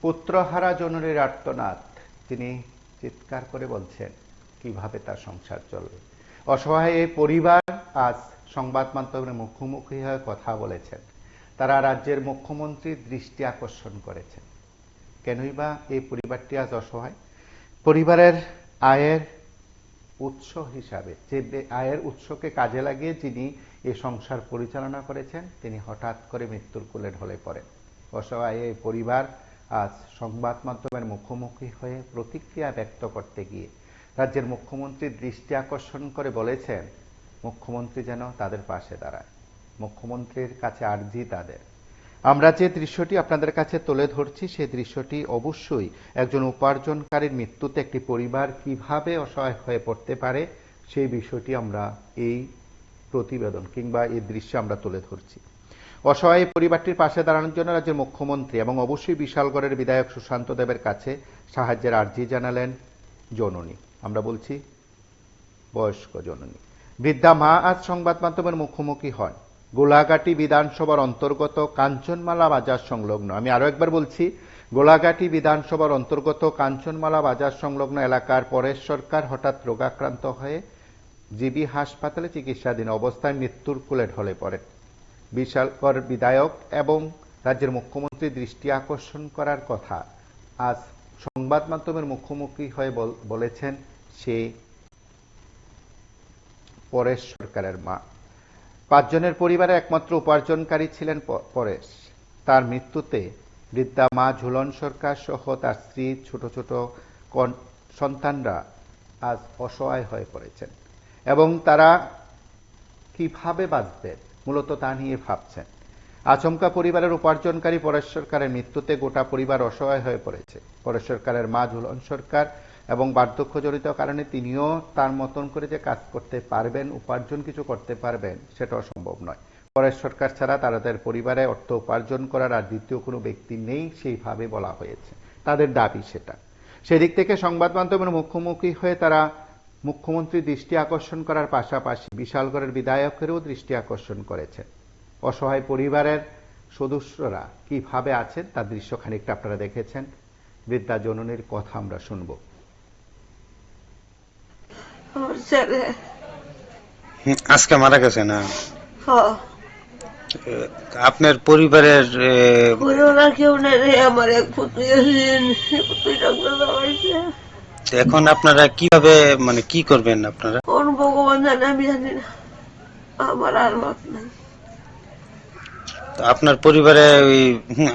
পুত্রহারা জননীর আর্তনাদ। তিনি চিৎকার করে বলছেন কিভাবে তার সংসার চলবে। অসহায় এই পরিবার আজ সংবাদ মাধ্যমের মুখোমুখি হয়ে কথা বলেছেন। তারা রাজ্যের মুখ্যমন্ত্রীর দৃষ্টি আকর্ষণ করেছেন। কেনই বা এই পরিবারটি আজ অসহায়? পরিবারের আয়ের উৎস হিসাবে, যে আয়ের উৎসকে কাজে লাগিয়ে যিনি এই সংসার পরিচালনা করেছেন, তিনি হঠাৎ করে মৃত্যুর কোলে ঢলে পড়েন। অসহায় এই পরিবার আজ সংবাদ মাধ্যমের মুখোমুখি হয়ে প্রতিক্রিয়া ব্যক্ত করতে গিয়ে রাজ্যের মুখ্যমন্ত্রীর দৃষ্টি আকর্ষণ করে বলেছেন মুখ্যমন্ত্রী যেন তাদের পাশে দাঁড়ায়। মুখ্যমন্ত্রীর কাছে আর্জি তাদের। আমরা যে দৃশ্যটি আপনাদের কাছে তুলে ধরছি, সেই দৃশ্যটি অবশ্যই একজন উপার্জনকারীর মৃত্যুতে একটি পরিবার কিভাবে অসহায় হয়ে পড়তে পারে, সেই বিষয়টি আমরা এই প্রতিবেদন কিংবা এই দৃশ্যে আমরা তুলে ধরছি। অসহায় পরিবারটির পাশে দাঁড়ানোর জন্য রাজ্যের মুখ্যমন্ত্রী এবং অবশ্যই বিশালগড়ের বিধায়ক সুশান্ত দেবের কাছে সাহায্যের আর্জি জানালেন জননী। আমরা বলছি বয়স্ক জননী। বৃদ্ধা মা আজ সংবাদ মাধ্যমের মুখোমুখি হন গোলাঘাটি বিধানসভার অন্তর্গত কাঞ্চনমালা বাজার সংলগ্ন, আমি আরো একবার বলছি, গোলাঘাটি বিধানসভার অন্তর্গত কাঞ্চনমালা বাজার সংলগ্ন এলাকার পরেশ সরকার হঠাৎ রোগাক্রান্ত হয়ে জিবি হাসপাতালে চিকিৎসাধীন অবস্থায় মৃত্যুর কোলে ঢলে পড়েন। বিশালগড় বিধায়ক এবং রাজ্যের মুখ্যমন্ত্রী দৃষ্টি আকর্ষণ করার কথা আজ সংবাদ মাধ্যমের মুখোমুখি হয়ে বলেছেন সে পরেশ সরকারের মা। 5 জনের পরিবারে একমাত্র উপার্জনকারী ছিলেন পরেশ। তার মৃত্যুতে বৃদ্ধা মা ঝুলন সরকার সহ তার স্ত্রী, ছোট ছোট সন্তানরা আজ অসহায় হয়ে পড়েছেন এবং তারা কিভাবে বাঁচবেন মূলত তা নিয়ে ভাবছেন। আচমকা পরিবারের উপার্জনকারী পরেশ সরকারের মৃত্যুতে গোটা পরিবার অসহায় হয়ে পড়েছে। পরেশ সরকারের মা ঝুলন সরকার এবং বার্ধক্যজনিত কারণে তিনিও তার মতন করে যে কাজ করতে পারবেন, উপার্জন কিছু করতে পারবেন, সেটা অসম্ভব নয়। পরেশ সরকার ছাড়া তাদের পরিবারে অর্থ উপার্জন করার আর দ্বিতীয় কোনো ব্যক্তি নেই, সেইভাবে বলা হয়েছে, তাদের দাবি সেটা। সেদিক থেকে সংবাদ মাধ্যমের মুখোমুখি হয়ে তারা মুখ্যমন্ত্রীর দৃষ্টি আকর্ষণ করার পাশাপাশি বিশালগড়ের বিধায়কেরও দৃষ্টি আকর্ষণ করেছেন। অসহায় পরিবারের সদস্যরা কিভাবে আছেন তার দৃশ্য খানিকটা আপনারা দেখেছেন। বৃদ্ধা জননীর কথা আমরা শুনব। আজকে মারা গেছে না? আপনার পরিবারের কেউ নেই, আমার এক পুত্রী এখন আপনারা কিভাবে মানে কি করবেন আপনারা? কোন ভগবান জানে, আমি জানি না, আমার আর মত নাই। আপনার পরিবারে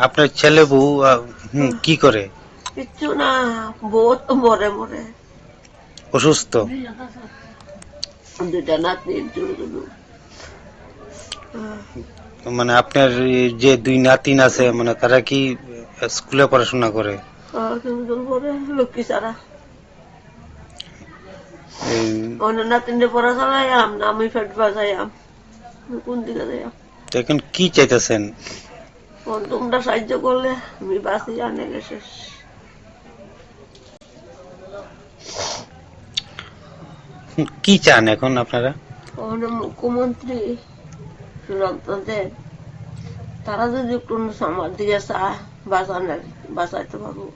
আপনার ছেলে বউ কি করে? কিচ্ছু না, বউ তো মরে মরে অসুস্থ। দুইটা নাতনি। মানে আপনার যে 2 নাতিন আছে, মানে তারা কি স্কুলে পড়াশোনা করে? লক্ষ্মী ছাড়া নাতিনটা পড়া চালাইয়াম না, আমি ফেট বাজাইয়াম, কোন দিকে যাইয়াম? এখন কি চাইতেছেন? তোমরা সাহায্য করলে আমি বাঁচি, জানে গেছে। কি চান এখন আপনারা? মুখ্যমন্ত্রী তারা যদি কোন সমাজ দিকে চায় বাঁচাইতে পারবো,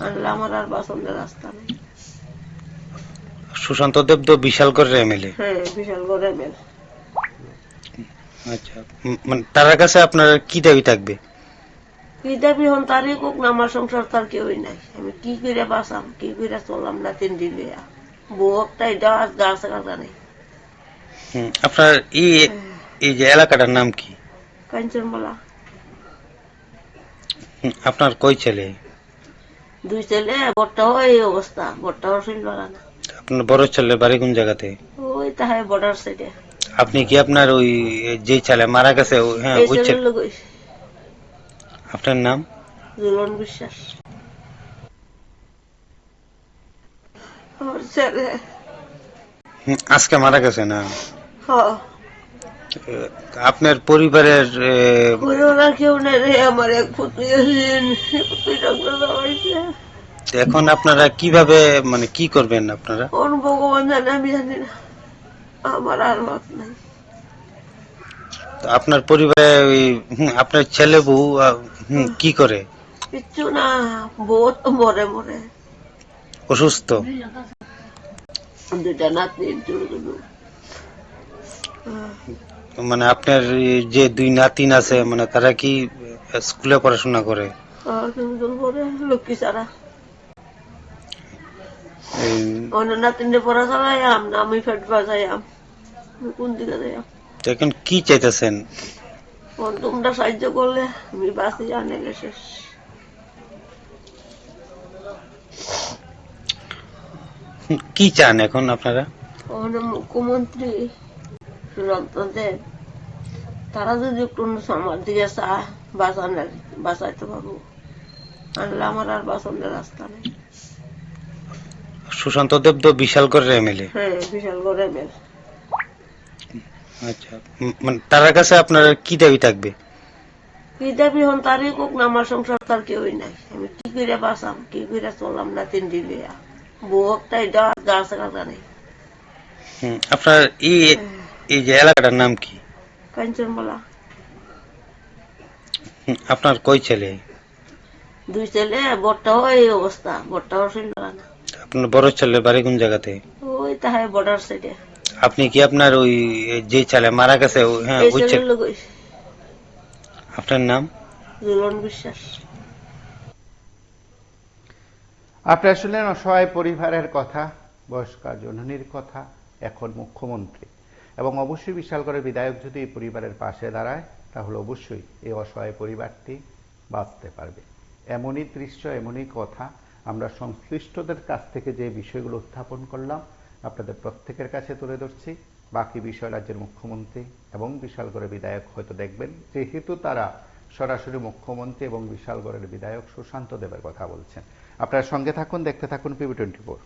আনলে আমার আর বাঁচানোর রাস্তা নেই। সুশান্ত দেব তো বিশালগড়ের এমএলএ। হ্যাঁ, বিশালগড় এমএলএ। আচ্ছা, মানে তার কাছে আপনার কি দাবি থাকবে? কি দাবি হন তারই কোক না, আমার সংসার তার কেউই নাই, আমি কি করে বাঁচাম, কি করে চললাম না 3 দিন বউটাই ডাস গাছ কাটা নেই। আপনার এই যে এলাকাটার নাম কি? কাঞ্চনমালা। আপনার কয় ছেলে? 2 ছেলে, বড়টাও এই অবস্থা, বড়টাও শিলবাগান। আপনার বড় ছেলের বাড়ি কোন জায়গাতে? ওই তাহাই বর্ডার সাইডে। আপনি কি আপনার ওই যে ছেলে মারা গেছে, হ্যাঁ ওই ছেলে, আপনার নাম? ঝুলন বিশ্বাস। আজকে মারা গেছে না? হ্যাঁ। আপনার পরিবারের কেউ নেই, আমার এক পুত্রী এখন আপনারা কিভাবে মানে কি করবেন আপনারা? কোন ভগবান জানে, আমি জানি না, আমার আর মত নাই। আপনার পরিবারে আপনার ছেলে বউ কি করে? কিচ্ছু না, বহুত মরে মরে। অসুস্থ? দুইটা নাতনি ছোট ছোট। মানে আপনার এই যে দুই নাতিন আছে, মানে তারা কি স্কুলে পড়াশোনা করে? আর তিনজন পরে লক্ষ্মী ছাড়া এই অন্য নাতিনটা পড়া চালাইয়াম না আমি ফেট বাজাইয়াম, কোন দিকে যাইয়াম? তো এখন কি চাইতেছেন? তোমরা সাহায্য করলে আমি বাঁচি, আনে শেষ। কি চান এখন আপনারা? মুখ্যমন্ত্রী সুশান্ত দেব, তারা যদি একটু আমার দিকে চায় বাঁচাইতে পারবো, আনলে আমার আর বাঁচানোর রাস্তা নেই। সুশান্ত দেব তো বিশালগড়ের এমএলএ। হ্যাঁ, বিশাল করে বের। আচ্ছা, মানে তার কাছে আপনার কি দাবি থাকবে? কি দাবি হন তারই কোক না, আমার সংসার তার কেউই নাই। আমি কি করে বাঁচাম, কি করে চললাম না তিন দিন লিয়া, বউ একটাই গা আছে কাটা নেই। আপনার এই যে এলাকাটার নাম কি? কাঞ্চন বলা। আপনার কয় ছেলে? দুই ছেলে, বড়টাও এই অবস্থা, বড়টাও শরীর না। আপনার বড় ছেলের বাড়ি কোন জায়গাতে? ওই তাহাই বর্ডার সাইডে। আপনি কি আপনার ওই যে ছেলে মারা গেছে এই ওই ছেলের লোক আপনার নাম? ঝুলন বিশ্বাস। আপনারা শুনলেন অসহায় পরিবারের কথা, বয়স্কা জননীর কথা, এখন মুখ্যমন্ত্রী। এবং অবশ্যই বিশালগড়ের বিধায়ক যদি এই পরিবারের পাশে দাঁড়ায়, তাহলে অবশ্যই এই অসহায় পরিবারটি বাঁচতে পারবে। এমনই দৃশ্য, এমনই কথা আমরা সংশ্লিষ্টদের কাছ থেকে যে বিষয়গুলো উত্থাপন করলাম আপনাদের প্রত্যেকের কাছে তুলে ধরছি। বাকি বিষয় রাজ্যের মুখ্যমন্ত্রী এবং বিশালগড়ের বিধায়ক হয়তো দেখবেন, যেহেতু তারা সরাসরি মুখ্যমন্ত্রী এবং বিশালগড়ের বিধায়ক সুশান্ত দেবের কথা বলছেন। আপনারা সঙ্গে থাকুন, দেখতে থাকুন PB24।